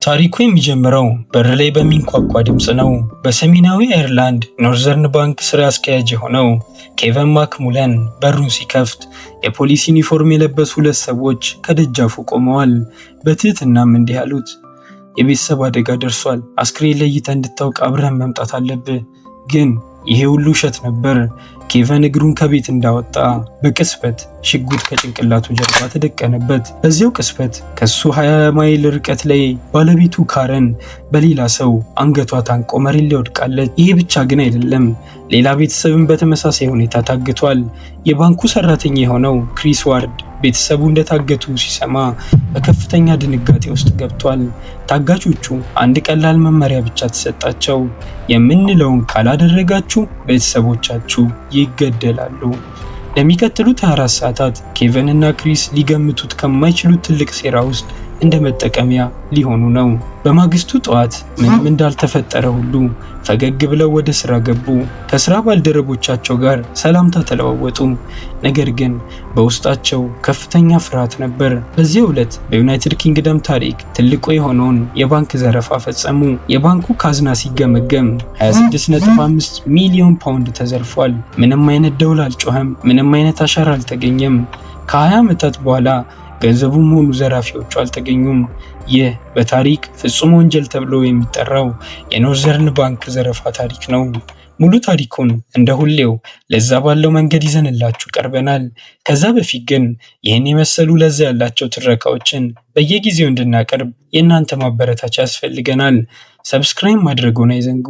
ታሪኩ የሚጀምረው በር ላይ በሚንኳኳ ድምፅ ነው። በሰሜናዊ አየርላንድ ኖርዘርን ባንክ ስራ አስኪያጅ የሆነው ኬቨን ማክሙለን በሩን ሲከፍት የፖሊስ ዩኒፎርም የለበሱ ሁለት ሰዎች ከደጃፉ ቆመዋል። በትህትናም እንዲህ አሉት፣ የቤተሰብ አደጋ ደርሷል። አስክሬን ለይተህ እንድታውቅ አብረን መምጣት አለብህ። ግን ይሄ ሁሉ ውሸት ነበር። ኬቨን እግሩን ከቤት እንዳወጣ በቅስበት ሽጉጥ ከጭንቅላቱ ጀርባ ተደቀነበት። በዚያው ቅስበት ከሱ 20 ማይል ርቀት ላይ ባለቤቱ ካረን በሌላ ሰው አንገቷ ታንቆ መሬት ላይ ወድቃለች። ይሄ ብቻ ግን አይደለም፣ ሌላ ቤተሰብን በተመሳሳይ ሁኔታ ታግቷል። የባንኩ ሰራተኛ የሆነው ክሪስ ዋርድ ቤተሰቡ እንደታገቱ ሲሰማ በከፍተኛ ድንጋጤ ውስጥ ገብቷል። ታጋቾቹ አንድ ቀላል መመሪያ ብቻ ተሰጣቸው፣ የምንለውን ካላደረጋችሁ ቤተሰቦቻችሁ ይገደላሉ። ለሚቀጥሉት 24 ሰዓታት ኬቨን እና ክሪስ ሊገምቱት ከማይችሉት ትልቅ ሴራ ውስጥ እንደ መጠቀሚያ ሊሆኑ ነው። በማግስቱ ጠዋት ምንም እንዳልተፈጠረ ሁሉ ፈገግ ብለው ወደ ስራ ገቡ። ከስራ ባልደረቦቻቸው ጋር ሰላምታ ተለዋወጡ። ነገር ግን በውስጣቸው ከፍተኛ ፍርሃት ነበር። በዚህ ዕለት በዩናይትድ ኪንግደም ታሪክ ትልቁ የሆነውን የባንክ ዘረፋ ፈጸሙ። የባንኩ ካዝና ሲገመገም 26.5 ሚሊዮን ፓውንድ ተዘርፏል። ምንም አይነት ደውል አልጮኸም። ምንም አይነት አሻራ አልተገኘም። ከ20 ዓመታት በኋላ ገንዘቡም ሆኑ ዘራፊዎቹ አልተገኙም። ይህ በታሪክ ፍጹም ወንጀል ተብሎ የሚጠራው የኖርዘርን ባንክ ዘረፋ ታሪክ ነው። ሙሉ ታሪኩን እንደ ሁሌው ለዛ ባለው መንገድ ይዘንላችሁ ቀርበናል። ከዛ በፊት ግን ይህን የመሰሉ ለዛ ያላቸው ትረካዎችን በየጊዜው እንድናቀርብ የእናንተ ማበረታቻ ያስፈልገናል። ሰብስክራይብ ማድረግዎን አይዘንጉ።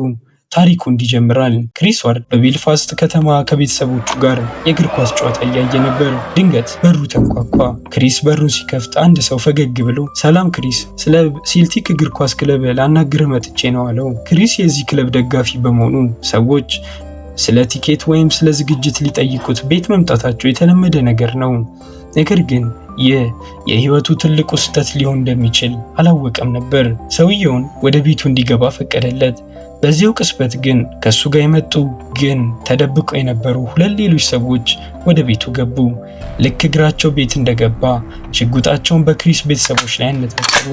ታሪኩ እንዲጀምራል። ክሪስ ዋርድ በቤልፋስት ከተማ ከቤተሰቦቹ ጋር የእግር ኳስ ጨዋታ እያየ ነበር። ድንገት በሩ ተንኳኳ። ክሪስ በሩን ሲከፍት አንድ ሰው ፈገግ ብሎ ሰላም ክሪስ፣ ስለ ሴልቲክ እግር ኳስ ክለብ ላናግርህ መጥቼ ነው አለው። ክሪስ የዚህ ክለብ ደጋፊ በመሆኑ ሰዎች ስለ ቲኬት ወይም ስለ ዝግጅት ሊጠይቁት ቤት መምጣታቸው የተለመደ ነገር ነው። ነገር ግን ይህ የህይወቱ ትልቁ ስህተት ሊሆን እንደሚችል አላወቀም ነበር። ሰውየውን ወደ ቤቱ እንዲገባ ፈቀደለት። በዚያው ቅስበት ግን ከሱ ጋር የመጡ ግን ተደብቀው የነበሩ ሁለት ሌሎች ሰዎች ወደ ቤቱ ገቡ። ልክ እግራቸው ቤት እንደገባ ሽጉጣቸውን በክሪስ ቤተሰቦች ላይ አነጣጠሩ።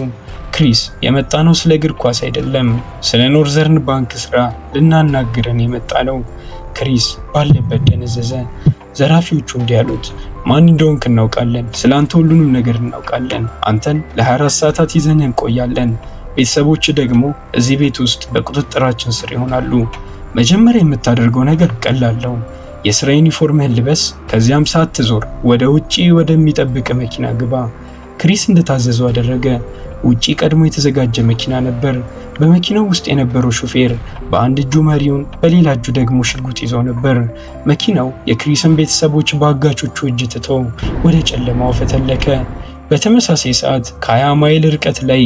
ክሪስ የመጣ ነው ስለ እግር ኳስ አይደለም፣ ስለ ኖርዘርን ባንክ ስራ ልናናግረን የመጣ ነው። ክሪስ ባለበት ደነዘዘ። ዘራፊዎቹ እንዲህ አሉት፣ ማን እንደሆንክ እናውቃለን። ስለ አንተ ሁሉንም ነገር እናውቃለን። አንተን ለ24 ሰዓታት ይዘን እንቆያለን። ቤተሰቦች ደግሞ እዚህ ቤት ውስጥ በቁጥጥራችን ስር ይሆናሉ። መጀመሪያ የምታደርገው ነገር ቀላል ነው። የስራ ዩኒፎርምህን ልበስ፣ ከዚያም ሳትዞር ወደ ውጪ ወደሚጠብቅ መኪና ግባ። ክሪስ እንደታዘዘው አደረገ። ውጪ ቀድሞ የተዘጋጀ መኪና ነበር። በመኪናው ውስጥ የነበረው ሹፌር በአንድ እጁ መሪውን በሌላ እጁ ደግሞ ሽጉጥ ይዞ ነበር። መኪናው የክሪስን ቤተሰቦች በአጋቾቹ እጅ ትቶ ወደ ጨለማው ፈተለከ። በተመሳሳይ ሰዓት ከ20 ማይል ርቀት ላይ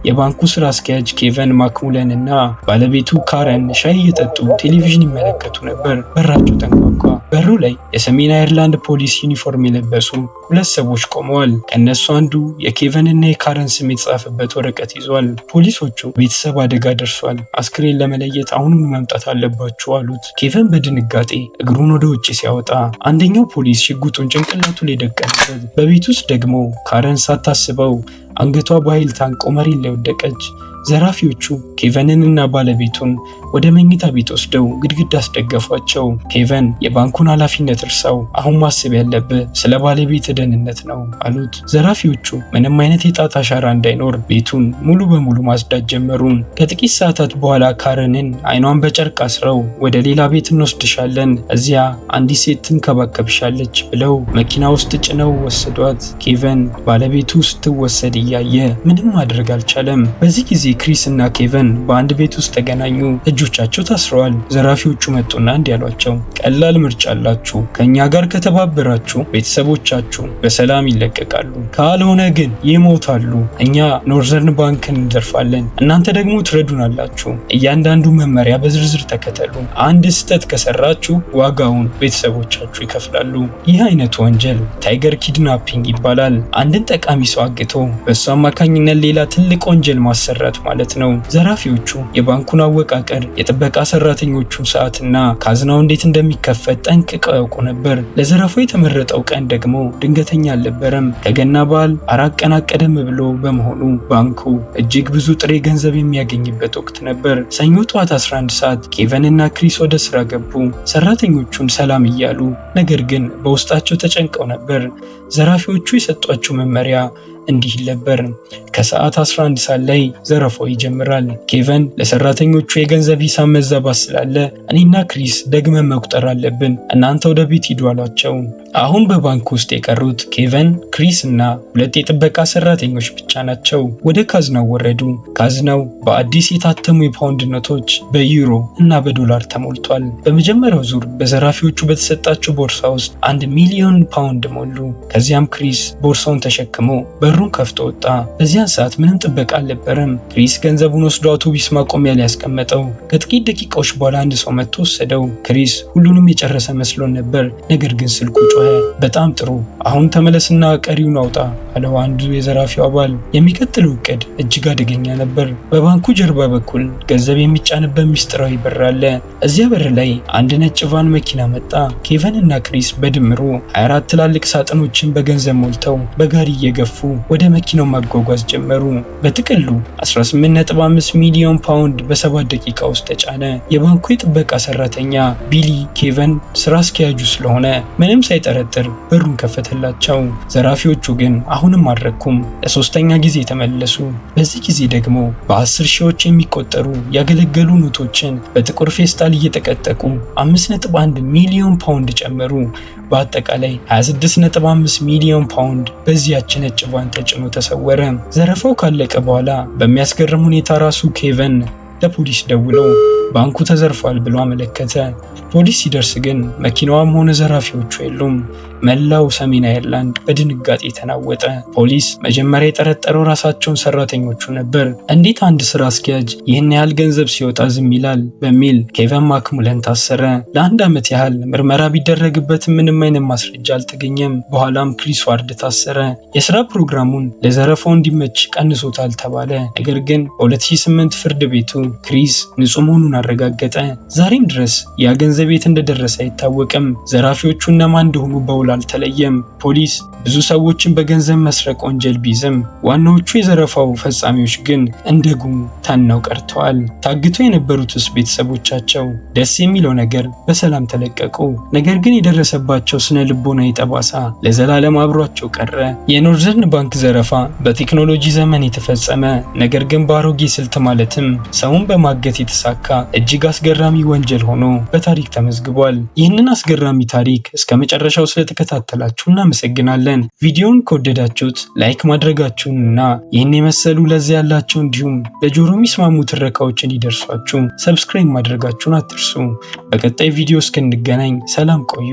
የባንኩ ስራ አስኪያጅ ኬቨን ማክሙለን እና ባለቤቱ ካረን ሻይ እየጠጡ ቴሌቪዥን ይመለከቱ ነበር። በራቸው ተንኳኳ። በሩ ላይ የሰሜን አየርላንድ ፖሊስ ዩኒፎርም የለበሱ ሁለት ሰዎች ቆመዋል። ከነሱ አንዱ የኬቨን እና የካረን ስም የተጻፈበት ወረቀት ይዟል። ፖሊሶቹ ቤተሰብ አደጋ ደርሷል፣ አስክሬን ለመለየት አሁኑን መምጣት አለባችሁ አሉት። ኬቨን በድንጋጤ እግሩን ወደ ውጭ ሲያወጣ አንደኛው ፖሊስ ሽጉጡን ጭንቅላቱ ላይ ደቀነበት። በቤት ውስጥ ደግሞ ካረን ሳታስበው አንገቷ በኃይል ታንቆ መሬት ላይ ወደቀች። ዘራፊዎቹ ኬቨንን እና ባለቤቱን ወደ መኝታ ቤት ወስደው ግድግዳ አስደገፏቸው። ኬቨን የባንኩን ኃላፊነት እርሳው፣ አሁን ማሰብ ያለብህ ስለ ባለቤት ደህንነት ነው አሉት። ዘራፊዎቹ ምንም አይነት የጣት አሻራ እንዳይኖር ቤቱን ሙሉ በሙሉ ማጽዳት ጀመሩ። ከጥቂት ሰዓታት በኋላ ካረንን አይኗን በጨርቅ አስረው ወደ ሌላ ቤት እንወስድሻለን፣ እዚያ አንዲት ሴት ትንከባከብሻለች ብለው መኪና ውስጥ ጭነው ወሰዷት። ኬቨን ባለቤቱ ስትወሰድ እያየ ምንም ማድረግ አልቻለም። በዚህ ጊዜ ክሪስ እና ኬቨን በአንድ ቤት ውስጥ ተገናኙ። እጆቻቸው ታስረዋል። ዘራፊዎቹ መጡና እንዲህ አሏቸው፣ ቀላል ምርጫ አላችሁ። ከኛ ጋር ከተባበራችሁ ቤተሰቦቻችሁ በሰላም ይለቀቃሉ፣ ካልሆነ ግን ይሞታሉ። እኛ ኖርዘርን ባንክን እንዘርፋለን፣ እናንተ ደግሞ ትረዱናላችሁ። እያንዳንዱ መመሪያ በዝርዝር ተከተሉ። አንድ ስህተት ከሰራችሁ ዋጋውን ቤተሰቦቻችሁ ይከፍላሉ። ይህ አይነቱ ወንጀል ታይገር ኪድናፒንግ ይባላል። አንድን ጠቃሚ ሰው አግቶ በሱ አማካኝነት ሌላ ትልቅ ወንጀል ማሰራት ማለት ነው። ዘራፊዎቹ የባንኩን አወቃቀር፣ የጥበቃ ሰራተኞቹን ሰዓትና ካዝናው እንዴት እንደሚከፈት ጠንቅቀው ያውቁ ነበር። ለዘረፋው የተመረጠው ቀን ደግሞ ድንገተኛ አልነበረም። ከገና በዓል 4 ቀናት ቀደም ብሎ በመሆኑ ባንኩ እጅግ ብዙ ጥሬ ገንዘብ የሚያገኝበት ወቅት ነበር። ሰኞ ጠዋት 11 ሰዓት ኬቨን እና ክሪስ ወደ ስራ ገቡ። ሰራተኞቹን ሰላም እያሉ ነገር ግን በውስጣቸው ተጨንቀው ነበር። ዘራፊዎቹ የሰጧቸው መመሪያ እንዲህ ነበር። ከሰዓት 11 ሰዓት ላይ ዘረፋው ይጀምራል። ኬቨን ለሰራተኞቹ የገንዘብ ሂሳብ መዛባት ስላለ እኔና ክሪስ ደግመን መቁጠር አለብን፣ እናንተ ወደ ቤት ሂዱ አሏቸው። አሁን በባንክ ውስጥ የቀሩት ኬቨን፣ ክሪስ እና 2 የጥበቃ ሰራተኞች ብቻ ናቸው። ወደ ካዝናው ወረዱ። ካዝናው በአዲስ የታተሙ የፓውንድ ኖቶች፣ በዩሮ እና በዶላር ተሞልቷል። በመጀመሪያው ዙር በዘራፊዎቹ በተሰጣቸው ቦርሳ ውስጥ 1 ሚሊዮን ፓውንድ ሞሉ። ከዚያም ክሪስ ቦርሳውን ተሸክሞ በሩን ከፍቶ ወጣ። በዚያን ሰዓት ምንም ጥበቃ አልነበረም። ክሪስ ገንዘቡን ወስዶ አውቶቡስ ማቆሚያ ላይ ያስቀመጠው። ከጥቂት ደቂቃዎች በኋላ አንድ ሰው መጥቶ ወሰደው። ክሪስ ሁሉንም የጨረሰ መስሎን ነበር፣ ነገር ግን ስልኩ ጮኸ። በጣም ጥሩ፣ አሁን ተመለስና ቀሪውን አውጣ አለው አንዱ የዘራፊው አባል። የሚቀጥለው እቅድ እጅግ አደገኛ ነበር። በባንኩ ጀርባ በኩል ገንዘብ የሚጫንበት ሚስጥራዊ በር አለ። እዚያ በር ላይ አንድ ነጭ ቫን መኪና መጣ። ኬቨን እና ክሪስ በድምሩ 24 ትላልቅ ሳጥኖችን በገንዘብ ሞልተው በጋሪ እየገፉ ወደ መኪናው ማጓጓዝ ጀመሩ። በጥቅሉ 18.5 ሚሊዮን ፓውንድ በ7 ደቂቃ ውስጥ ተጫነ። የባንኩ የጥበቃ ሰራተኛ ቢሊ ኬቨን ስራ አስኪያጁ ስለሆነ ምንም ሳይጠረጥር በሩን ከፈተላቸው። ዘራፊዎቹ ግን አሁንም አልረኩም። ለሶስተኛ ጊዜ ተመለሱ። በዚህ ጊዜ ደግሞ በ10 ሺዎች የሚቆጠሩ ያገለገሉ ኖቶችን በጥቁር ፌስታል እየተቀጠቁ 5.1 ሚሊዮን ፓውንድ ጨመሩ። በአጠቃላይ 26.5 ሚሊዮን ፓውንድ በዚያች ነጭ ቫን ተጭኖ ተሰወረ። ዘረፋው ካለቀ በኋላ በሚያስገርም ሁኔታ ራሱ ኬቨን ለፖሊስ ደውሎ ባንኩ ተዘርፏል ብሎ አመለከተ። ፖሊስ ሲደርስ ግን መኪናዋም ሆነ ዘራፊዎቹ የሉም። መላው ሰሜን አየርላንድ በድንጋጤ ተናወጠ። ፖሊስ መጀመሪያ የጠረጠረው ራሳቸውን ሰራተኞቹ ነበር። እንዴት አንድ ስራ አስኪያጅ ይህን ያህል ገንዘብ ሲወጣ ዝም ይላል በሚል ኬቨን ማክሙለን ታሰረ። ለ1 ዓመት ያህል ምርመራ ቢደረግበት ምንም አይነት ማስረጃ አልተገኘም። በኋላም ክሪስ ዋርድ ታሰረ። የስራ ፕሮግራሙን ለዘረፋው እንዲመች ቀንሶታል ተባለ። ነገር ግን በ2008 ፍርድ ቤቱ ክሪስ ንጹህ መሆኑን አረጋገጠ። ዛሬም ድረስ ያ ገንዘብ የት እንደደረሰ አይታወቅም። ዘራፊዎቹ እነማን እንደሆኑ በውል አልተለየም። ፖሊስ ብዙ ሰዎችን በገንዘብ መስረቅ ወንጀል ቢይዝም ዋናዎቹ የዘረፋው ፈጻሚዎች ግን እንደ ጉም ታነው ቀርተዋል። ታግተው የነበሩትስ ቤተሰቦቻቸው ደስ የሚለው ነገር በሰላም ተለቀቁ። ነገር ግን የደረሰባቸው ስነ ልቦናዊ ጠባሳ ለዘላለም አብሯቸው ቀረ። የኖርዘርን ባንክ ዘረፋ በቴክኖሎጂ ዘመን የተፈጸመ ነገር ግን በአሮጌ ስልት ማለትም ሰውን በማገት የተሳካ እጅግ አስገራሚ ወንጀል ሆኖ በታሪክ ተመዝግቧል። ይህንን አስገራሚ ታሪክ እስከ መጨረሻው ስለተከታተላችሁ እናመሰግናለን። ቪዲዮውን ከወደዳችሁት ላይክ ማድረጋችሁንና ይህን የመሰሉ ለዚያ ያላቸው እንዲሁም ለጆሮ የሚስማሙ ትረካዎች እንዲደርሷችሁ ሰብስክራይብ ማድረጋችሁን አትርሱ። በቀጣይ ቪዲዮ እስክንገናኝ ሰላም ቆዩ።